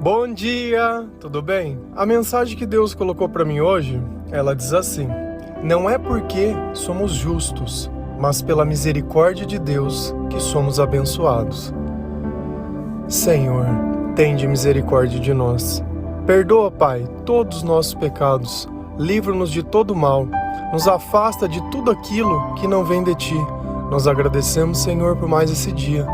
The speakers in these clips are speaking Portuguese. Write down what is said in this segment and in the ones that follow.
Bom dia, tudo bem? A mensagem que Deus colocou para mim hoje, ela diz assim: não é porque somos justos, mas pela misericórdia de Deus que somos abençoados. Senhor, tende misericórdia de nós. Perdoa, Pai, todos os nossos pecados. Livra-nos de todo mal. Nos afasta de tudo aquilo que não vem de Ti. Nós agradecemos, Senhor, por mais esse dia,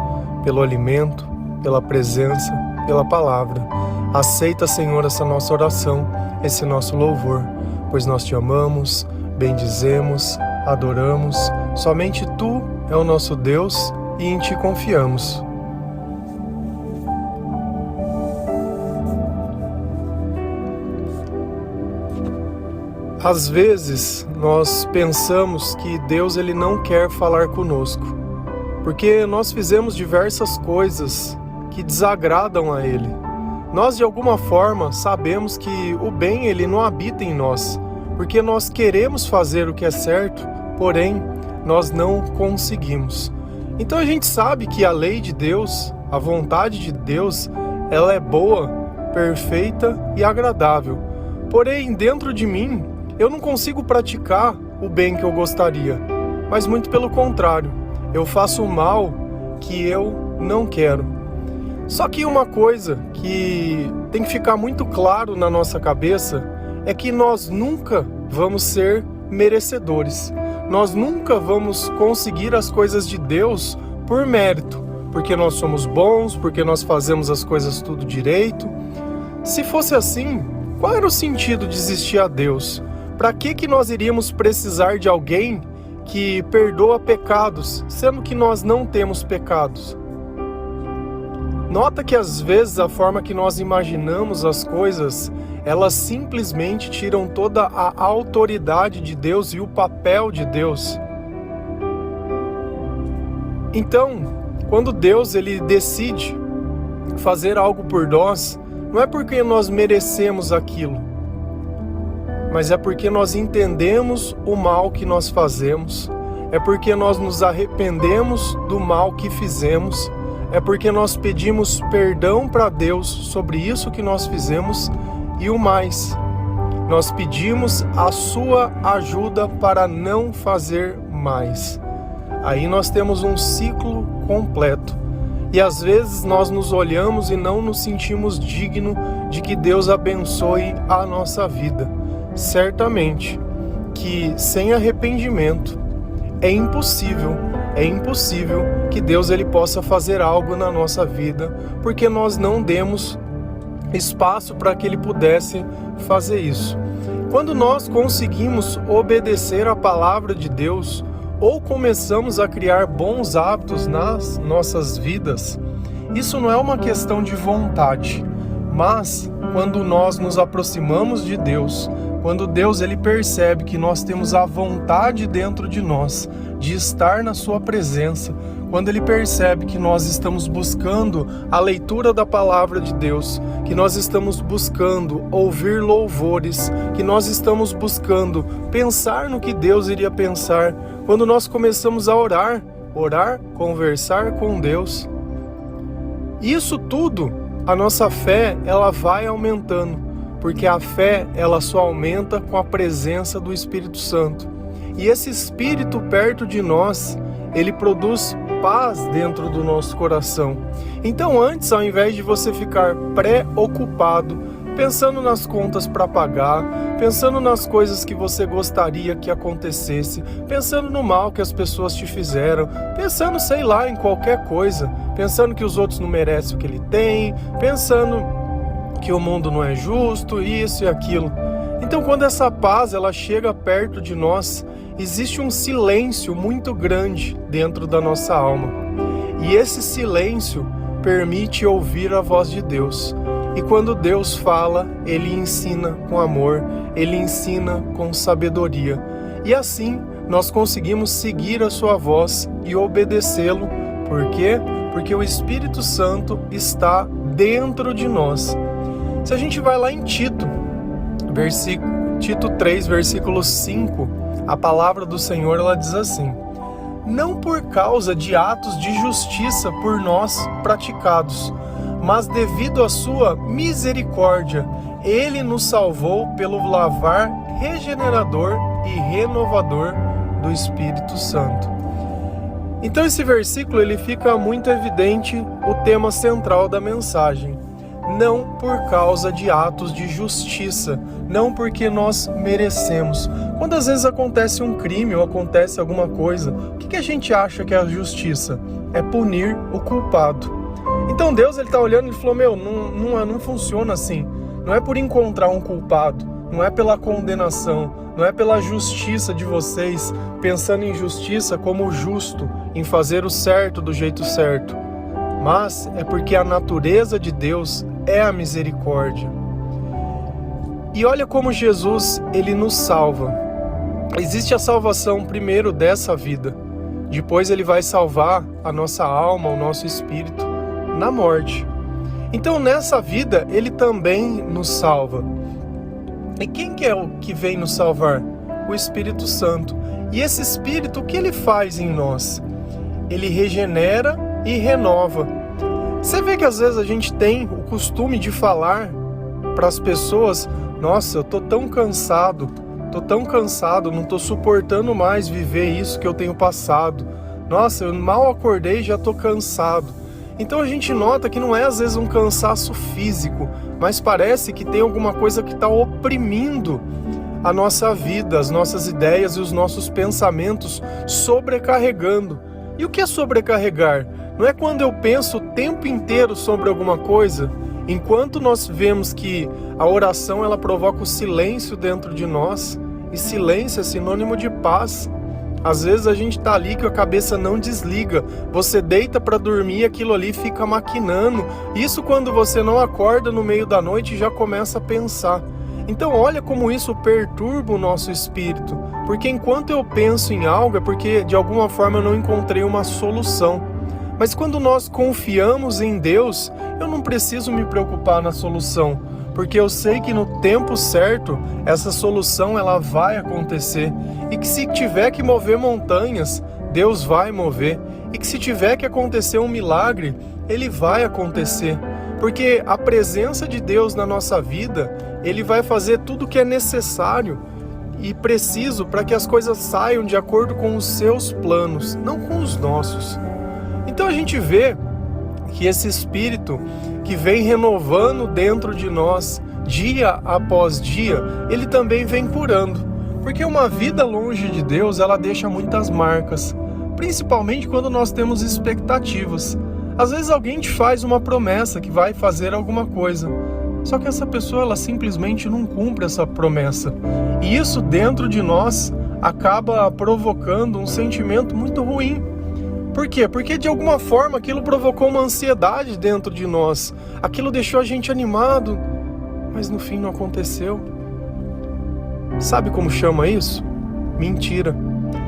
pelo alimento, pela presença, pela palavra. Aceita, Senhor, essa nossa oração, esse nosso louvor, pois nós Te amamos, bendizemos, adoramos. Somente Tu é o nosso Deus e em Ti confiamos. Às vezes, nós pensamos que Deus ele não quer falar conosco, porque nós fizemos diversas coisas que desagradam a Ele. Nós, de alguma forma, sabemos que o bem ele não habita em nós, porque nós queremos fazer o que é certo, porém, nós não conseguimos. Então a gente sabe que a lei de Deus, a vontade de Deus, ela é boa, perfeita e agradável. Porém, dentro de mim, eu não consigo praticar o bem que eu gostaria, mas muito pelo contrário, eu faço o mal que eu não quero. Só que uma coisa que tem que ficar muito claro na nossa cabeça é que nós nunca vamos ser merecedores. Nós nunca vamos conseguir as coisas de Deus por mérito, porque nós somos bons, porque nós fazemos as coisas tudo direito. Se fosse assim, qual era o sentido de existir a Deus? Para que nós iríamos precisar de alguém que perdoa pecados, sendo que nós não temos pecados? Nota que às vezes a forma que nós imaginamos as coisas, elas simplesmente tiram toda a autoridade de Deus e o papel de Deus. Então, quando Deus ele decide fazer algo por nós, não é porque nós merecemos aquilo, mas é porque nós entendemos o mal que nós fazemos, é porque nós nos arrependemos do mal que fizemos, é porque nós pedimos perdão para Deus sobre isso que nós fizemos e o mais, nós pedimos a sua ajuda para não fazer mais. Aí nós temos um ciclo completo. E às vezes nós nos olhamos e não nos sentimos dignos de que Deus abençoe a nossa vida. Certamente que sem arrependimento é impossível que Deus ele possa fazer algo na nossa vida, porque nós não demos espaço para que Ele pudesse fazer isso. Quando nós conseguimos obedecer a palavra de Deus, ou começamos a criar bons hábitos nas nossas vidas, isso não é uma questão de vontade, mas quando nós nos aproximamos de Deus, quando Deus ele percebe que nós temos a vontade dentro de nós de estar na sua presença, quando ele percebe que nós estamos buscando a leitura da palavra de Deus, que nós estamos buscando ouvir louvores, que nós estamos buscando pensar no que Deus iria pensar, quando nós começamos a orar, conversar com Deus, isso tudo, a nossa fé, ela vai aumentando, porque a fé, ela só aumenta com a presença do Espírito Santo. E esse Espírito perto de nós, ele produz paz dentro do nosso coração. Então antes, ao invés de você ficar preocupado, pensando nas contas para pagar, pensando nas coisas que você gostaria que acontecesse, pensando no mal que as pessoas te fizeram, pensando, sei lá, em qualquer coisa, pensando que os outros não merecem o que ele tem, pensando que o mundo não é justo, isso e aquilo. Então quando essa paz ela chega perto de nós, existe um silêncio muito grande dentro da nossa alma. E esse silêncio permite ouvir a voz de Deus. E quando Deus fala, Ele ensina com amor, Ele ensina com sabedoria. E assim nós conseguimos seguir a sua voz e obedecê-lo. Por quê? Porque o Espírito Santo está dentro de nós. Se a gente vai lá em Tito 3, versículo 5, a palavra do Senhor ela diz assim: não por causa de atos de justiça por nós praticados, mas devido à sua misericórdia, Ele nos salvou pelo lavar regenerador e renovador do Espírito Santo. Então esse versículo ele fica muito evidente o tema central da mensagem. Não por causa de atos de justiça, não porque nós merecemos. Quando às vezes acontece um crime ou acontece alguma coisa, o que a gente acha que é a justiça? É punir o culpado. Então Deus ele está olhando e falou, não funciona assim. Não é por encontrar um culpado, não é pela condenação, não é pela justiça de vocês, pensando em justiça como justo, em fazer o certo do jeito certo. Mas é porque a natureza de Deus é a misericórdia. E olha como Jesus, ele nos salva. Existe a salvação primeiro dessa vida. Depois ele vai salvar a nossa alma, o nosso espírito, na morte. Então nessa vida, ele também nos salva. E quem que é o que vem nos salvar? O Espírito Santo. E esse Espírito, o que ele faz em nós? Ele regenera e renova. Você vê que às vezes a gente tem o costume de falar para as pessoas, nossa, eu tô tão cansado, não tô suportando mais viver isso que eu tenho passado. Nossa, eu mal acordei e já tô cansado. Então a gente nota que não é às vezes um cansaço físico, mas parece que tem alguma coisa que está oprimindo a nossa vida, as nossas ideias e os nossos pensamentos, sobrecarregando. E o que é sobrecarregar? Não é quando eu penso o tempo inteiro sobre alguma coisa, enquanto nós vemos que a oração ela provoca o silêncio dentro de nós, e silêncio é sinônimo de paz. Às vezes a gente tá ali que a cabeça não desliga, você deita para dormir e aquilo ali fica maquinando. Isso quando você não acorda no meio da noite e já começa a pensar. Então olha como isso perturba o nosso espírito, porque enquanto eu penso em algo é porque de alguma forma eu não encontrei uma solução. Mas quando nós confiamos em Deus, eu não preciso me preocupar na solução, porque eu sei que no tempo certo, essa solução ela vai acontecer. E que se tiver que mover montanhas, Deus vai mover. E que se tiver que acontecer um milagre, ele vai acontecer. Porque a presença de Deus na nossa vida, ele vai fazer tudo o que é necessário e preciso para que as coisas saiam de acordo com os seus planos, não com os nossos. Então a gente vê que esse Espírito que vem renovando dentro de nós, dia após dia, ele também vem curando. Porque uma vida longe de Deus, ela deixa muitas marcas, principalmente quando nós temos expectativas. Às vezes alguém te faz uma promessa que vai fazer alguma coisa, só que essa pessoa ela simplesmente não cumpre essa promessa. E isso dentro de nós acaba provocando um sentimento muito ruim. Por quê? Porque de alguma forma aquilo provocou uma ansiedade dentro de nós. Aquilo deixou a gente animado, mas no fim não aconteceu. Sabe como chama isso? Mentira.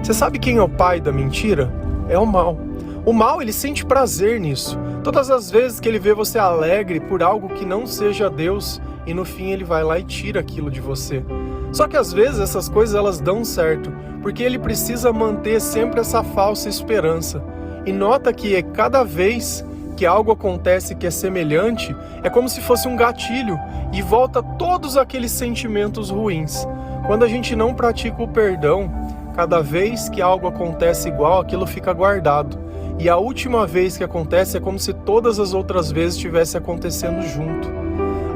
Você sabe quem é o pai da mentira? É o mal. O mal, ele sente prazer nisso. Todas as vezes que ele vê você alegre por algo que não seja Deus, e no fim ele vai lá e tira aquilo de você. Só que às vezes essas coisas elas dão certo, porque ele precisa manter sempre essa falsa esperança. E nota que cada vez que algo acontece que é semelhante, é como se fosse um gatilho, e volta todos aqueles sentimentos ruins. Quando a gente não pratica o perdão, cada vez que algo acontece igual, aquilo fica guardado. E a última vez que acontece é como se todas as outras vezes estivesse acontecendo junto.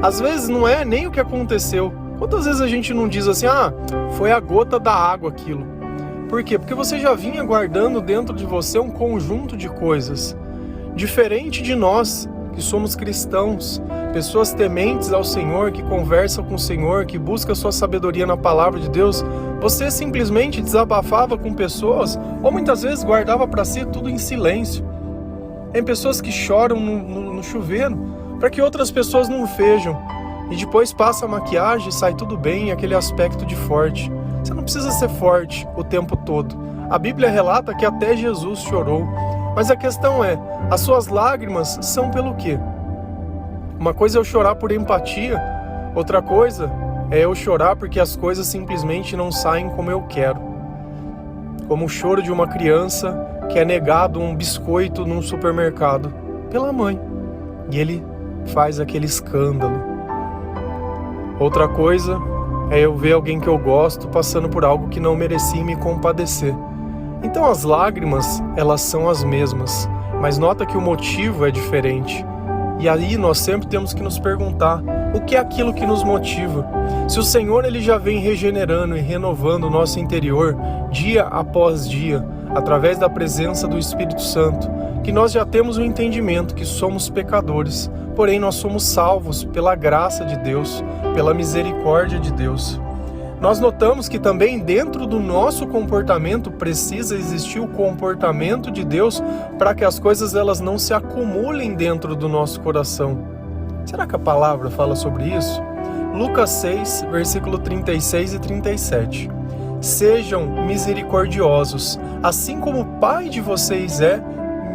Às vezes não é nem o que aconteceu. Quantas vezes a gente não diz assim, foi a gota da água aquilo? Por quê? Porque você já vinha guardando dentro de você um conjunto de coisas. Diferente de nós, que somos cristãos, pessoas tementes ao Senhor, que conversam com o Senhor, que buscam sua sabedoria na palavra de Deus, você simplesmente desabafava com pessoas, ou muitas vezes guardava para si tudo em silêncio. Tem pessoas que choram no chuveiro, para que outras pessoas não vejam. E depois passa a maquiagem e sai tudo bem, aquele aspecto de forte. Você não precisa ser forte o tempo todo. A Bíblia relata que até Jesus chorou. Mas a questão é, as suas lágrimas são pelo quê? Uma coisa é eu chorar por empatia, outra coisa é eu chorar porque as coisas simplesmente não saem como eu quero. Como o choro de uma criança que é negado um biscoito num supermercado pela mãe. E ele faz aquele escândalo. Outra coisa é eu ver alguém que eu gosto passando por algo que não merecia e me compadecer. Então as lágrimas, elas são as mesmas, mas nota que o motivo é diferente. E aí nós sempre temos que nos perguntar, o que é aquilo que nos motiva? Se o Senhor ele já vem regenerando e renovando o nosso interior, dia após dia, através da presença do Espírito Santo, que nós já temos o entendimento que somos pecadores, porém nós somos salvos pela graça de Deus, pela misericórdia de Deus. Nós notamos que também dentro do nosso comportamento precisa existir o comportamento de Deus para que as coisas elas não se acumulem dentro do nosso coração. Será que a palavra fala sobre isso? Lucas 6, versículo 36 e 37. Sejam misericordiosos, assim como o Pai de vocês é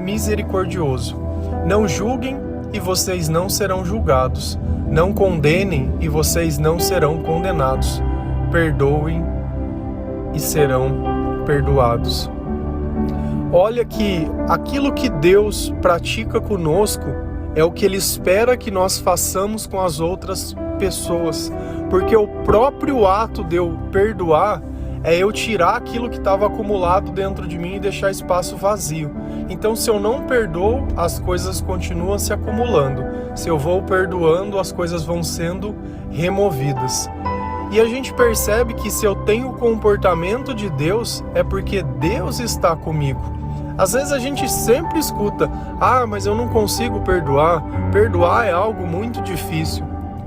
misericordioso. Não julguem e vocês não serão julgados. Não condenem e vocês não serão condenados. Perdoem e serão perdoados. Olha que aquilo que Deus pratica conosco é o que Ele espera que nós façamos com as outras pessoas, porque o próprio ato de eu perdoar é eu tirar aquilo que estava acumulado dentro de mim e deixar espaço vazio. Então, se eu não perdoo, as coisas continuam se acumulando. Se eu vou perdoando, as coisas vão sendo removidas. E a gente percebe que se eu tenho o comportamento de Deus, é porque Deus está comigo. Às vezes a gente sempre escuta, mas eu não consigo perdoar. Perdoar é algo muito difícil.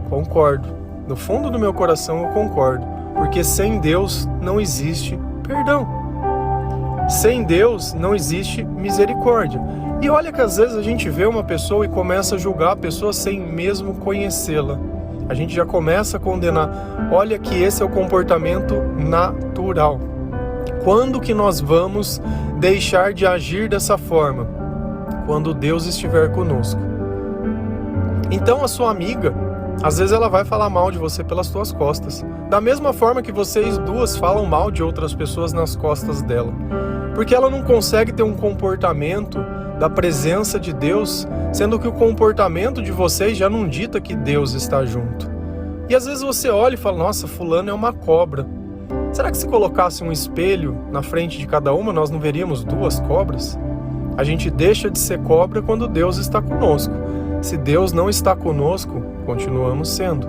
Concordo. No fundo do meu coração eu concordo. Porque sem Deus não existe perdão. Sem Deus não existe misericórdia. E olha que às vezes a gente vê uma pessoa e começa a julgar a pessoa sem mesmo conhecê-la. A gente já começa a condenar. Olha que esse é o comportamento natural. Quando que nós vamos deixar de agir dessa forma? Quando Deus estiver conosco. Então a sua amiga, às vezes ela vai falar mal de você pelas suas costas. Da mesma forma que vocês duas falam mal de outras pessoas nas costas dela. Porque ela não consegue ter um comportamento da presença de Deus, sendo que o comportamento de vocês já não dita que Deus está junto. E às vezes você olha e fala, nossa, fulano é uma cobra. Será que se colocasse um espelho na frente de cada uma, nós não veríamos duas cobras? A gente deixa de ser cobra quando Deus está conosco. Se Deus não está conosco, continuamos sendo.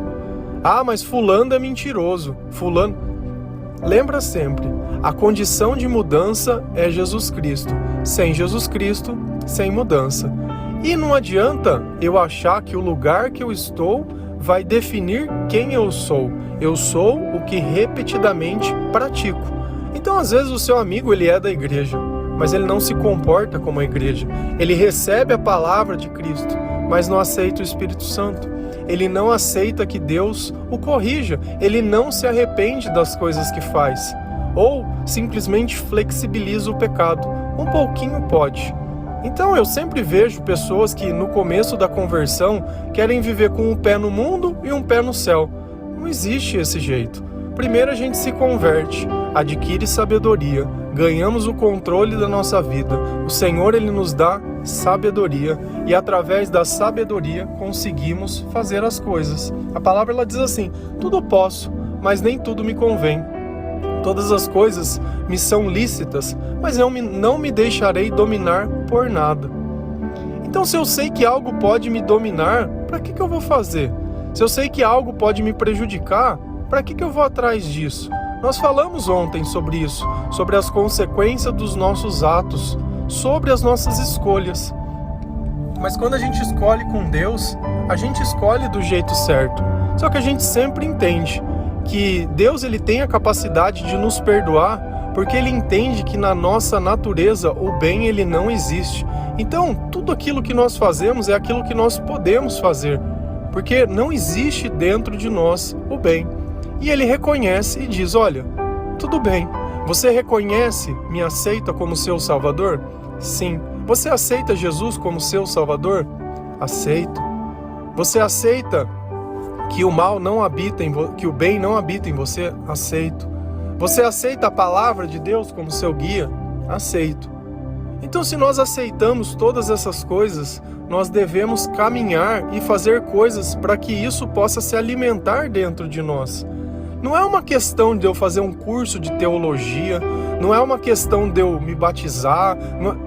Mas fulano é mentiroso. Fulano... Lembra sempre, a condição de mudança é Jesus Cristo. Sem Jesus Cristo, sem mudança. E não adianta eu achar que o lugar que eu estou vai definir quem eu sou. Eu sou o que repetidamente pratico. Então, às vezes, o seu amigo ele é da igreja, mas ele não se comporta como a igreja. Ele recebe a palavra de Cristo, mas não aceita o Espírito Santo. Ele não aceita que Deus o corrija. Ele não se arrepende das coisas que faz. Ou simplesmente flexibiliza o pecado. Um pouquinho pode. Então eu sempre vejo pessoas que no começo da conversão querem viver com um pé no mundo e um pé no céu. Não existe esse jeito. Primeiro a gente se converte, adquire sabedoria, ganhamos o controle da nossa vida. O Senhor ele nos dá sabedoria e através da sabedoria conseguimos fazer as coisas. A palavra ela diz assim, tudo posso, mas nem tudo me convém. Todas as coisas me são lícitas, mas eu não me deixarei dominar por nada. Então se eu sei que algo pode me dominar, para que eu vou fazer? Se eu sei que algo pode me prejudicar, para que eu vou atrás disso? Nós falamos ontem sobre isso, sobre as consequências dos nossos atos, sobre as nossas escolhas. Mas quando a gente escolhe com Deus, a gente escolhe do jeito certo. Só que a gente sempre entende que Deus ele tem a capacidade de nos perdoar, porque Ele entende que na nossa natureza o bem ele não existe. Então, tudo aquilo que nós fazemos é aquilo que nós podemos fazer, porque não existe dentro de nós o bem. E Ele reconhece e diz, olha, tudo bem, você reconhece, me aceita como seu Salvador? Sim. Você aceita Jesus como seu Salvador? Aceito. Você aceita que o mal não habita que o bem não habita em você? Aceito. Você aceita a palavra de Deus como seu guia? Aceito. Então, se nós aceitamos todas essas coisas, nós devemos caminhar e fazer coisas para que isso possa se alimentar dentro de nós. Não é uma questão de eu fazer um curso de teologia, não é uma questão de eu me batizar,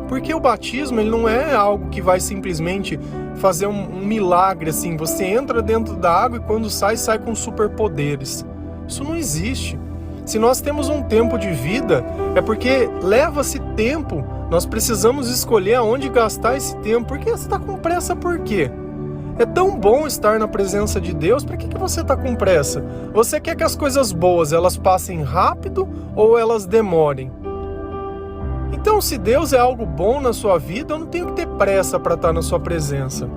porque o batismo ele não é algo que vai simplesmente fazer um milagre assim. Você entra dentro da água e quando sai com superpoderes. Isso não existe. Se nós temos um tempo de vida, é porque leva-se tempo. Nós precisamos escolher aonde gastar esse tempo. Por que você está com pressa? Por quê? É tão bom estar na presença de Deus, por que você está com pressa? Você quer que as coisas boas elas passem rápido ou elas demorem? Então, se Deus é algo bom na sua vida, eu não tenho que ter pressa para estar na sua presença.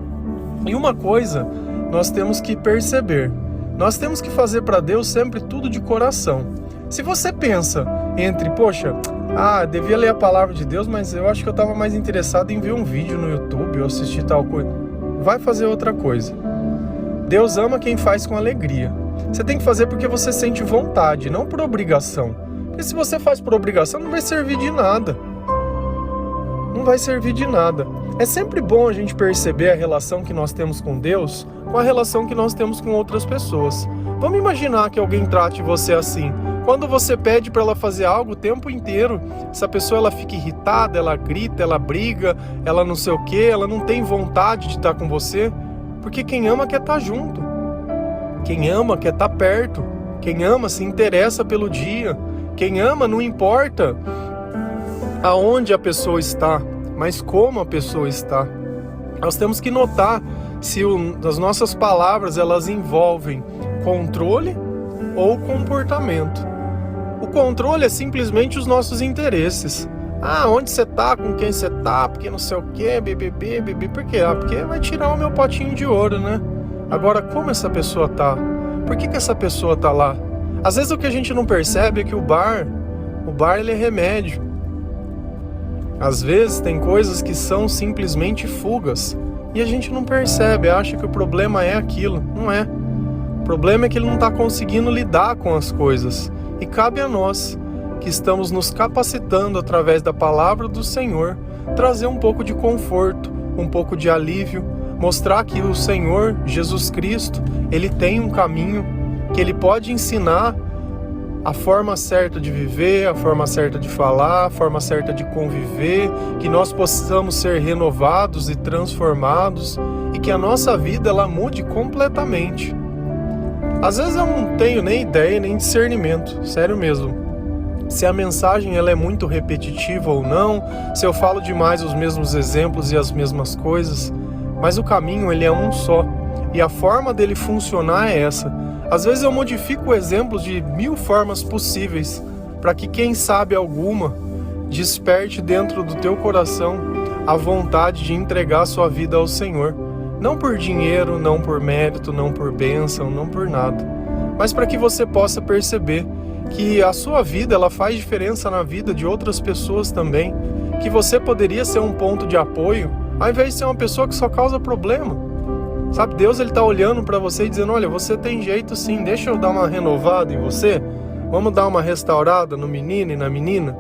E uma coisa nós temos que perceber, nós temos que fazer para Deus sempre tudo de coração. Se você pensa entre, poxa, devia ler a palavra de Deus, mas eu acho que eu estava mais interessado em ver um vídeo no YouTube ou assistir tal coisa. Vai fazer outra coisa. Deus ama quem faz com alegria. Você tem que fazer porque você sente vontade, não por obrigação. Porque se você faz por obrigação, não vai servir de nada. Não vai servir de nada. É sempre bom a gente perceber a relação que nós temos com Deus com a relação que nós temos com outras pessoas. Vamos imaginar que alguém trate você assim. Quando você pede para ela fazer algo o tempo inteiro, essa pessoa ela fica irritada, ela grita, ela briga, ela não sei o que, ela não tem vontade de estar com você, porque quem ama quer estar junto, quem ama quer estar perto, quem ama se interessa pelo dia, quem ama não importa aonde a pessoa está, mas como a pessoa está. Nós temos que notar se as nossas palavras elas envolvem controle ou comportamento. O controle é simplesmente os nossos interesses. Onde você tá, com quem você tá, porque não sei o que, bebê. Por quê? Porque vai tirar o meu potinho de ouro, né? Agora, como essa pessoa tá? Por que essa pessoa tá lá? Às vezes o que a gente não percebe é que o bar ele é remédio. Às vezes tem coisas que são simplesmente fugas e a gente não percebe, acha que o problema é aquilo. Não é. O problema é que ele não está conseguindo lidar com as coisas. E cabe a nós, que estamos nos capacitando através da palavra do Senhor, trazer um pouco de conforto, um pouco de alívio, mostrar que o Senhor, Jesus Cristo, Ele tem um caminho, que Ele pode ensinar a forma certa de viver, a forma certa de falar, a forma certa de conviver, que nós possamos ser renovados e transformados e que a nossa vida ela mude completamente. Às vezes eu não tenho nem ideia, nem discernimento, sério mesmo. Se a mensagem ela é muito repetitiva ou não, se eu falo demais os mesmos exemplos e as mesmas coisas, mas o caminho ele é um só, e a forma dele funcionar é essa. Às vezes eu modifico o exemplo de 1000 formas possíveis, para que quem sabe alguma desperte dentro do teu coração a vontade de entregar a sua vida ao Senhor. Não por dinheiro, não por mérito, não por bênção, não por nada. Mas para que você possa perceber que a sua vida ela faz diferença na vida de outras pessoas também. Que você poderia ser um ponto de apoio, ao invés de ser uma pessoa que só causa problema. Sabe, Deus ele está olhando para você e dizendo, olha, você tem jeito sim, deixa eu dar uma renovada em você. Vamos dar uma restaurada no menino e na menina?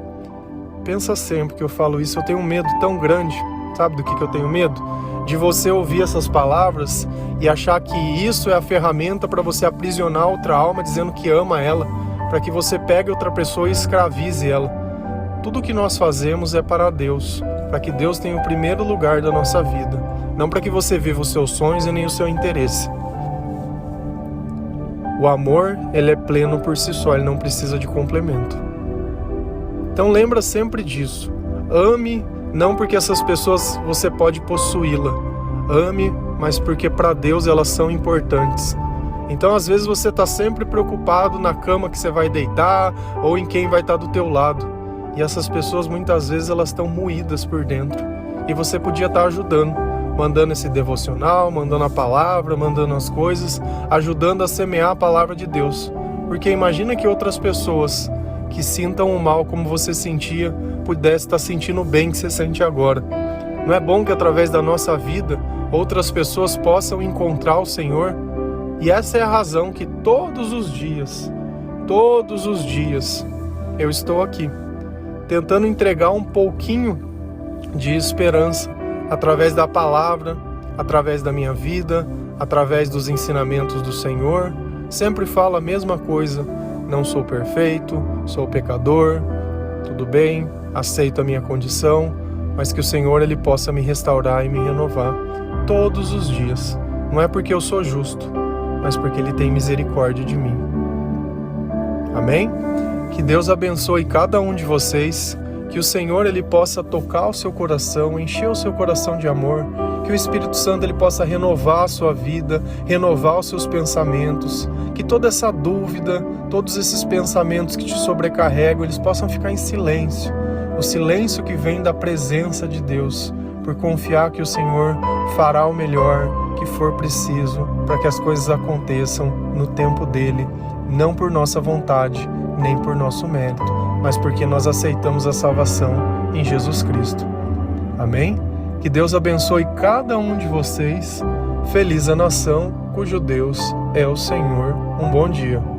Pensa sempre que eu falo isso, eu tenho um medo tão grande. Sabe do que eu tenho medo? De você ouvir essas palavras e achar que isso é a ferramenta para você aprisionar outra alma dizendo que ama ela, para que você pegue outra pessoa e escravize ela. Tudo o que nós fazemos é para Deus, para que Deus tenha o primeiro lugar da nossa vida, não para que você viva os seus sonhos e nem o seu interesse. O amor, ele é pleno por si só, ele não precisa de complemento. Então lembra sempre disso. Ame não porque essas pessoas você pode possuí-la. Ame, mas porque para Deus elas são importantes. Então às vezes você está sempre preocupado na cama que você vai deitar ou em quem vai estar do teu lado. E essas pessoas muitas vezes elas estão moídas por dentro. E você podia estar ajudando, mandando esse devocional, mandando a palavra, mandando as coisas, ajudando a semear a palavra de Deus. Porque imagina que outras pessoas que sintam o mal como você sentia, pudesse estar sentindo o bem que você sente agora. Não é bom que através da nossa vida, outras pessoas possam encontrar o Senhor? E essa é a razão que todos os dias, eu estou aqui, tentando entregar um pouquinho de esperança, através da palavra, através da minha vida, através dos ensinamentos do Senhor. Sempre falo a mesma coisa: não sou perfeito, sou pecador, tudo bem, aceito a minha condição, mas que o Senhor Ele possa me restaurar e me renovar todos os dias. Não é porque eu sou justo, mas porque Ele tem misericórdia de mim. Amém? Que Deus abençoe cada um de vocês, que o Senhor Ele possa tocar o seu coração, encher o seu coração de amor, que o Espírito Santo Ele possa renovar a sua vida, renovar os seus pensamentos, que toda essa dúvida, todos esses pensamentos que te sobrecarregam, eles possam ficar em silêncio, o silêncio que vem da presença de Deus, por confiar que o Senhor fará o melhor que for preciso para que as coisas aconteçam no tempo dele, não por nossa vontade, nem por nosso mérito, mas porque nós aceitamos a salvação em Jesus Cristo. Amém? Que Deus abençoe cada um de vocês. Feliz a nação cujo Deus é o Senhor. Um bom dia.